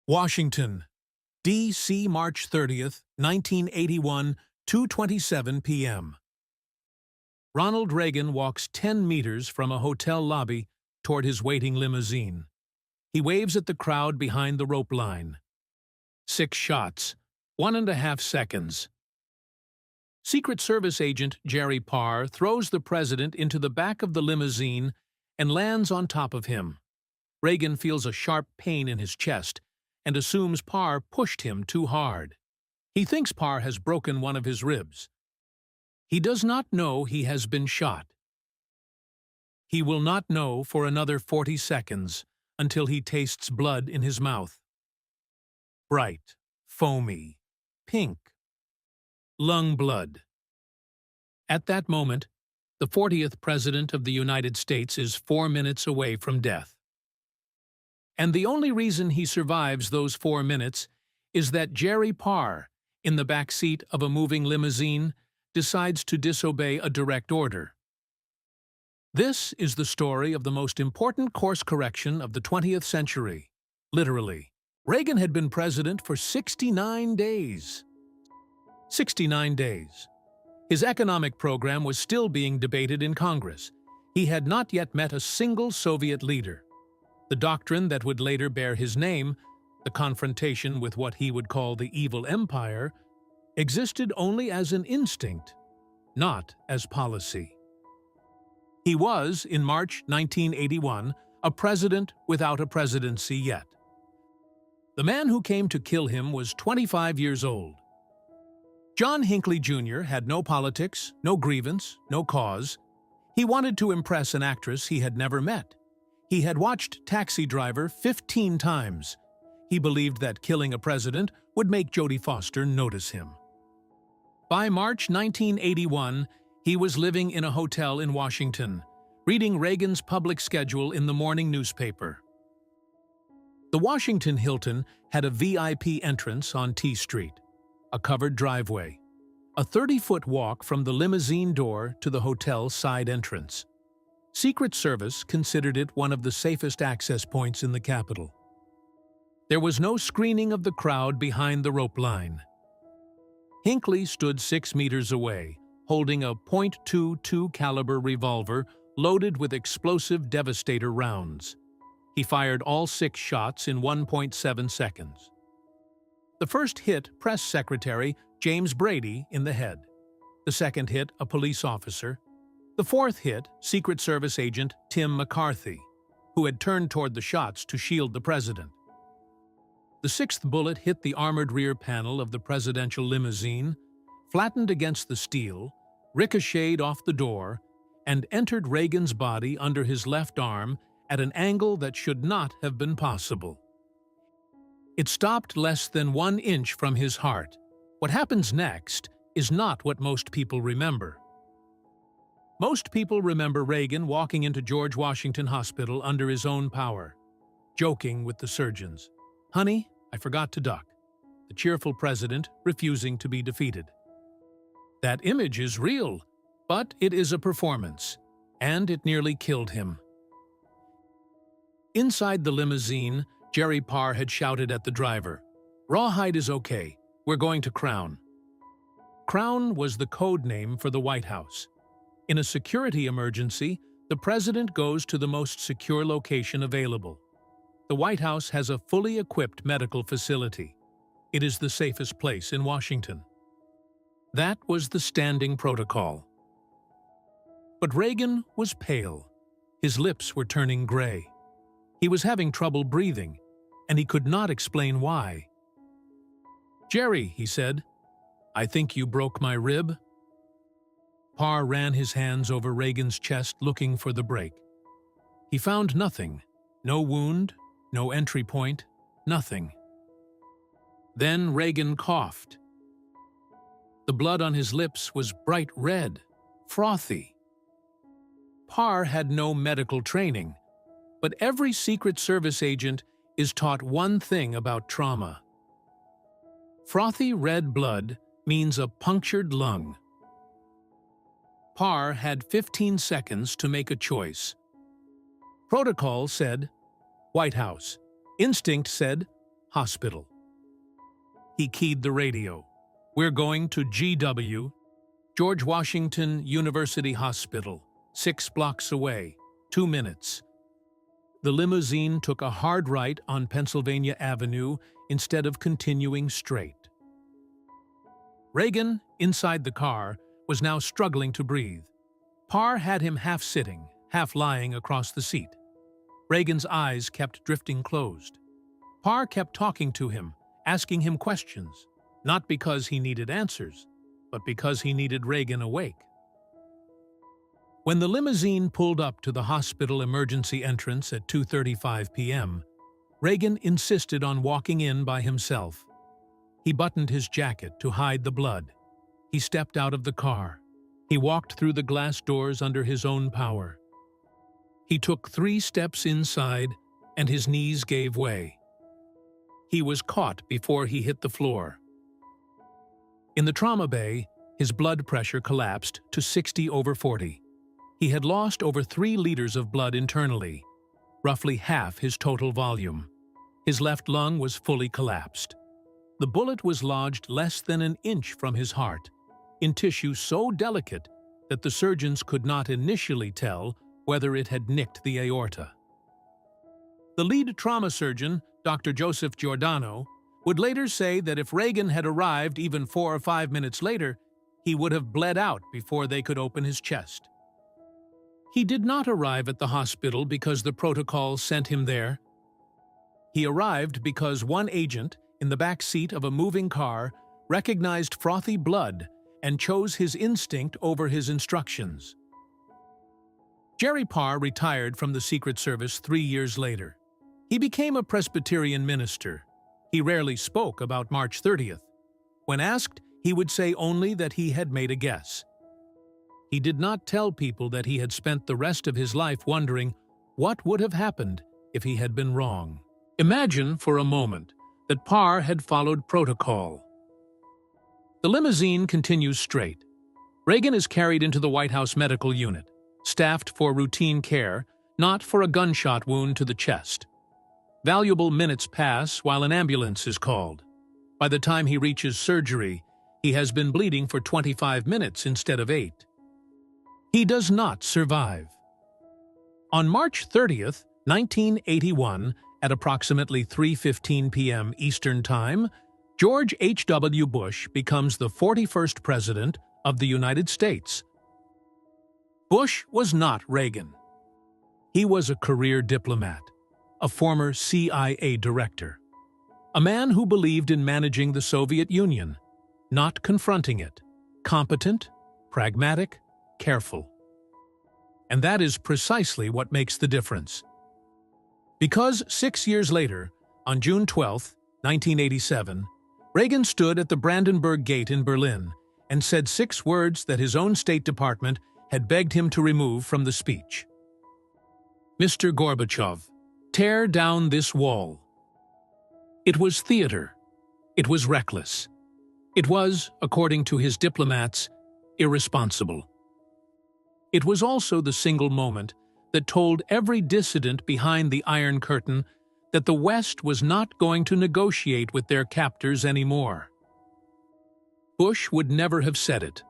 Washington, D.C., March 30th, 1981, 2:27 p.m. Ronald Reagan walks 10 meters from a hotel lobby toward his waiting limousine. He waves at the crowd behind the rope line. 6 shots, 1.5 seconds. Secret Service agent Jerry Parr throws the president into the back of the limousine and lands on top of him. Reagan feels a sharp pain in his chest and assumes Parr pushed him too hard. He thinks Parr has broken one of his ribs. He does not know he has been shot. He will not know for another 40 seconds until he tastes blood in his mouth. Bright, foamy, pink. Lung blood. At that moment, the 40th President of the United States is 4 minutes away from death. And the only reason he survives those 4 minutes is that Jerry Parr, in the back seat of a moving limousine, decides to disobey a direct order. This is the story of the most important course correction of the 20th century. Literally, Reagan had been president for 69 days. 69 days. His economic program was still being debated in Congress. He had not yet met a single Soviet leader. The doctrine that would later bear his name, the confrontation with what he would call the evil empire, existed only as an instinct, not as policy. He was, in March 1981, a president without a presidency yet. The man who came to kill him was 25 years old. John Hinckley Jr. had no politics, no grievance, no cause. He wanted to impress an actress he had never met. He had watched Taxi Driver 15 times. He believed that killing a president would make Jodie Foster notice him. By March 1981, he was living in a hotel in Washington, reading Reagan's public schedule in the morning newspaper. The Washington Hilton had a VIP entrance on T Street, a covered driveway, a 30-foot walk from the limousine door to the hotel's side entrance. Secret Service considered it one of the safest access points in the capital. There was no screening of the crowd behind the rope line. Hinckley stood 6 meters away, holding a .22 caliber revolver loaded with explosive Devastator rounds. He fired all 6 shots in 1.7 seconds. The first hit Press Secretary James Brady in the head. The second hit a police officer. The fourth hit Secret Service agent Tim McCarthy, who had turned toward the shots to shield the president. The sixth bullet hit the armored rear panel of the presidential limousine, flattened against the steel, ricocheted off the door, and entered Reagan's body under his left arm at an angle that should not have been possible. It stopped less than 1 inch from his heart. What happens next is not what most people remember. Most people remember Reagan walking into George Washington Hospital under his own power, joking with the surgeons. "Honey, I forgot to duck." The cheerful president refusing to be defeated. That image is real, but it is a performance, and it nearly killed him. Inside the limousine, Jerry Parr had shouted at the driver, "Rawhide is okay. We're going to Crown." Crown was the code name for the White House. In a security emergency, the president goes to the most secure location available. The White House has a fully equipped medical facility. It is the safest place in Washington. That was the standing protocol. But Reagan was pale. His lips were turning gray. He was having trouble breathing, and he could not explain why. "Jerry," he said, "I think you broke my rib." Parr ran his hands over Reagan's chest looking for the break. He found nothing, no wound, no entry point, nothing. Then Reagan coughed. The blood on his lips was bright red, frothy. Parr had no medical training, but every Secret Service agent is taught one thing about trauma. Frothy red blood means a punctured lung. Parr had 15 seconds to make a choice. Protocol said, White House. Instinct said, hospital. He keyed the radio. "We're going to GW, George Washington University Hospital, 6 blocks away, 2 minutes." The limousine took a hard right on Pennsylvania Avenue instead of continuing straight. Reagan, inside the car, was now struggling to breathe. Parr had him half sitting, half lying across the seat. Reagan's eyes kept drifting closed. Parr kept talking to him, asking him questions, not because he needed answers, but because he needed Reagan awake. When the limousine pulled up to the hospital emergency entrance at 2:35 p.m., Reagan insisted on walking in by himself. He buttoned his jacket to hide the blood. He stepped out of the car. He walked through the glass doors under his own power. He took 3 steps inside, and his knees gave way. He was caught before he hit the floor. In the trauma bay, his blood pressure collapsed to 60/40. He had lost over 3 liters of blood internally, roughly half his total volume. His left lung was fully collapsed. The bullet was lodged less than an inch from his heart, in tissue so delicate that the surgeons could not initially tell whether it had nicked the aorta. The lead trauma surgeon, Dr. Joseph Giordano, would later say that if Reagan had arrived even 4 or 5 minutes later, he would have bled out before they could open his chest. He did not arrive at the hospital because the protocol sent him there. He arrived because one agent, in the back seat of a moving car, recognized frothy blood and chose his instinct over his instructions. Jerry Parr retired from the Secret Service 3 years later. He became a Presbyterian minister. He rarely spoke about March 30th. When asked, he would say only that he had made a guess. He did not tell people that he had spent the rest of his life wondering what would have happened if he had been wrong. Imagine for a moment that Parr had followed protocol. The limousine continues straight. Reagan is carried into the White House medical unit, staffed for routine care, not for a gunshot wound to the chest. Valuable minutes pass while an ambulance is called. By the time he reaches surgery, he has been bleeding for 25 minutes instead of 8. He does not survive. On March 30th, 1981, at approximately 3:15 p.m. Eastern Time, George H.W. Bush becomes the 41st President of the United States. Bush was not Reagan. He was a career diplomat, a former CIA director, a man who believed in managing the Soviet Union, not confronting it, competent, pragmatic, careful. And that is precisely what makes the difference. Because 6 years later, on June 12, 1987, Reagan stood at the Brandenburg Gate in Berlin and said 6 words that his own State Department had begged him to remove from the speech. "Mr. Gorbachev, tear down this wall." It was theater. It was reckless. It was, according to his diplomats, irresponsible. It was also the single moment that told every dissident behind the Iron Curtain that the West was not going to negotiate with their captors anymore. Bush would never have said it.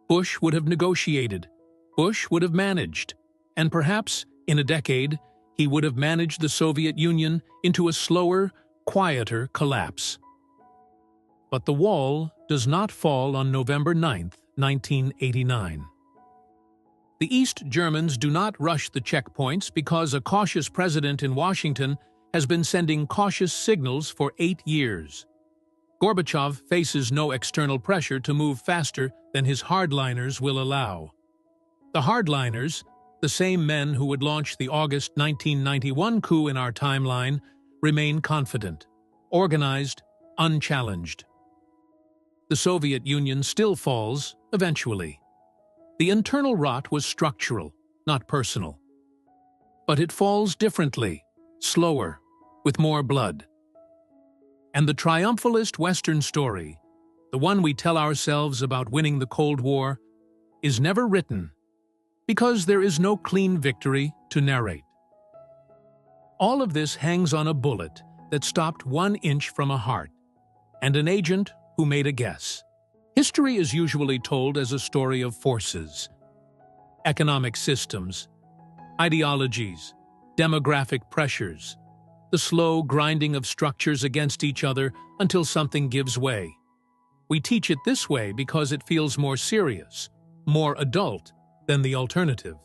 Bush would have negotiated. Bush would have managed. And perhaps, in a decade, he would have managed the Soviet Union into a slower, quieter collapse. But the wall does not fall on November 9, 1989. The East Germans do not rush the checkpoints because a cautious president in Washington has been sending cautious signals for 8 years. Gorbachev faces no external pressure to move faster than his hardliners will allow. The hardliners, the same men who would launch the August 1991 coup in our timeline, remain confident, organized, unchallenged. The Soviet Union still falls, eventually. The internal rot was structural, not personal. But it falls differently, slower, with more blood. And the triumphalist Western story, the one we tell ourselves about winning the Cold War, is never written, because there is no clean victory to narrate. All of this hangs on a bullet that stopped 1 inch from a heart, and an agent who made a guess. History is usually told as a story of forces, economic systems, ideologies, demographic pressures, the slow grinding of structures against each other until something gives way. We teach it this way because it feels more serious, more adult than the alternative.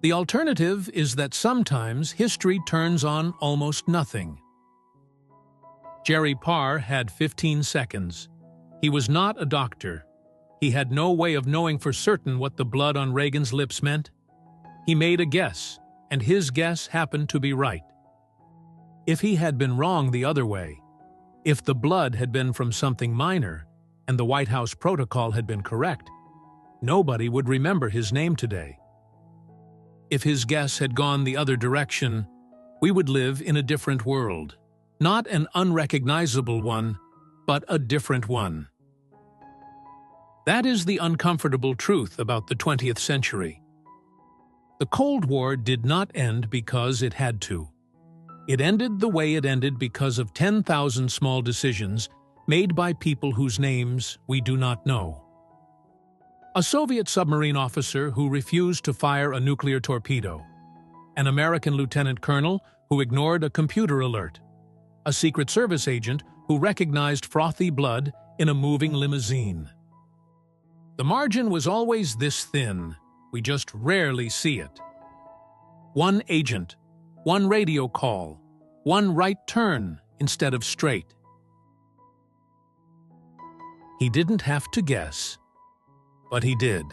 The alternative is that sometimes history turns on almost nothing. Jerry Parr had 15 seconds. He was not a doctor. He had no way of knowing for certain what the blood on Reagan's lips meant. He made a guess, and his guess happened to be right. If he had been wrong the other way, if the blood had been from something minor and the White House protocol had been correct, nobody would remember his name today. If his guess had gone the other direction, we would live in a different world. Not an unrecognizable one, but a different one. That is the uncomfortable truth about the 20th century. The Cold War did not end because it had to. It ended the way it ended because of 10,000 small decisions made by people whose names we do not know. A Soviet submarine officer who refused to fire a nuclear torpedo, an American lieutenant colonel who ignored a computer alert, a Secret Service agent who recognized frothy blood in a moving limousine. The margin was always this thin, we just rarely see it. One agent, one radio call, one right turn instead of straight. He didn't have to guess, but he did.